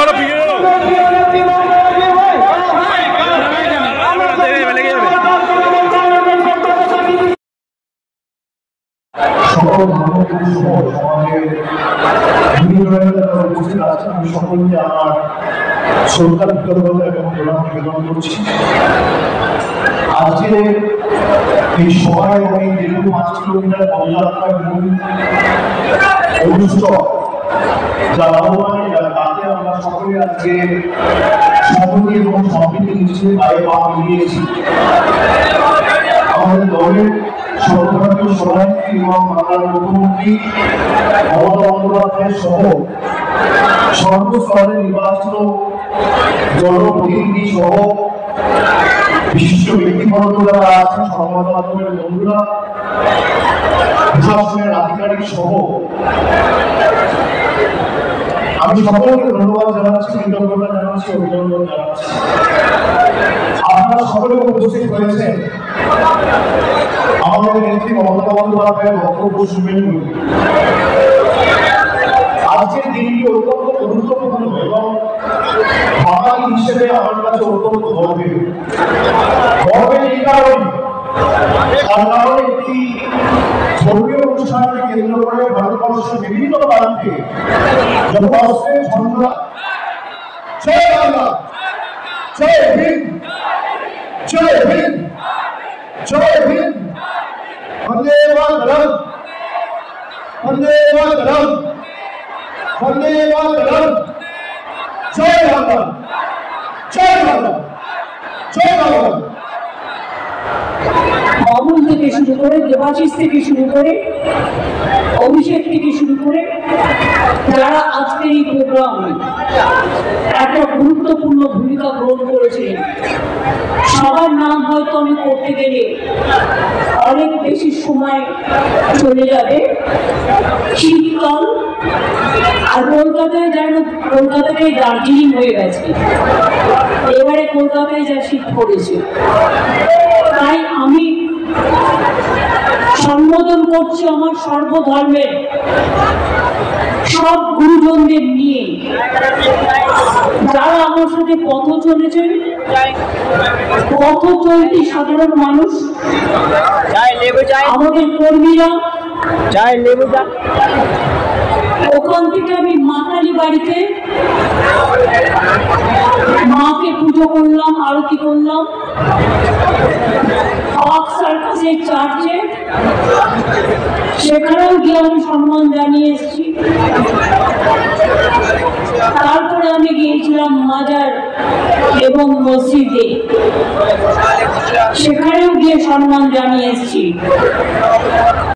সকল সমাজের বিভিন্ন উপস্থিত আছেন, আমি সকলকে আমার শ্রদ্ধা কৃতজ্ঞতা এবং প্রণাম নিবেদন করছি। আজকে এই সভায় এবং এই দীর্ঘ 5 কিলোমিটার পদযাত্রার মূল অনুষ্ঠান যা লাভবান, তাতে আমরা সকলে আজকে সম্মতি এবং সম্প্রীতি নিশ্চয়ই পায়ে পা মিলিয়েছি। আমাদের দলের সর্বভারতীয় সভানেত্রী এবং বাংলার মুখ্যমন্ত্রী মমতা বন্দ্যোপাধ্যায় সহ সর্বস্তরের নির্বাচিত জনপ্রতিনিধি সহ বিশিষ্ট ব্যক্তিবর্গ যারা আছেন, সংবাদ মাধ্যমের বন্ধুরা, প্রশাসনের আধিকারিক সহ আমি সকলকে ধন্যবাদ জানাচ্ছি, কৃতজ্ঞতা জানাচ্ছি, অভিনন্দন জানাচ্ছি। আপনারা সকলে উপস্থিত হয়েছেন আমাদের নেত্রী মমতা বন্দ্যোপাধ্যায়ের বক্তব্য শুনবেন। আজকের দিনটি অত্যন্ত গুরুত্বপূর্ণ এবং বাঙালি হিসেবে আমার কাছে অত্যন্ত গর্বের এই কারণ, তার কারণ একটি ধর্মীয় অনুষ্ঠানকে কেন্দ্র করে ভারতবর্ষের বিভিন্ন প্রান্তে যখন অস্ত্রের ঝঞ্ঝা, জয় বাংলা, জয় হিন্দ, জয় হিন্দ, জয় হিন্দ, বন্দে মাতরম, বন্দে মাতরম, বন্দে মাতরম, জয় বাংলা, জয় বাংলা, জয় বাংলা। বাবুল থেকে শুরু করে, দেবাশিস থেকে শুরু করে, অভিষেক থেকে শুরু করে যারা আজকের এই প্রোগ্রামে একটা গুরুত্বপূর্ণ ভূমিকা গ্রহণ করেছিলেন, সবার নাম হয়তো আমি করতে গেলে অনেক বেশি সময় চলে যাবে। শীতকাল আর কলকাতায় যেন কলকাতা থেকে দার্জিলিং হয়ে গেছে, এবারে কলকাতায় যা শীত পড়েছে, তাই আমি সম্বোধন করছি আমার সর্বধর্মের সব গুরুজনদের নিয়ে, যারা আমার সাথে পথ চলেছেন, পথ চলতি সাধারণ মানুষ, আমাদের কর্মীরা। ওখান থেকে আমি মা কালী বাড়িতে মাকে পুজো করলাম, আরতি করলাম। সার্কাসের চার্চে সেখানেও গিয়ে আমি সম্মান জানিয়ে এসেছি। তারপরে আমি গিয়েছিলাম মাজার এবং মসজিদে, সেখানেও গিয়ে সম্মান জানিয়ে এসেছি।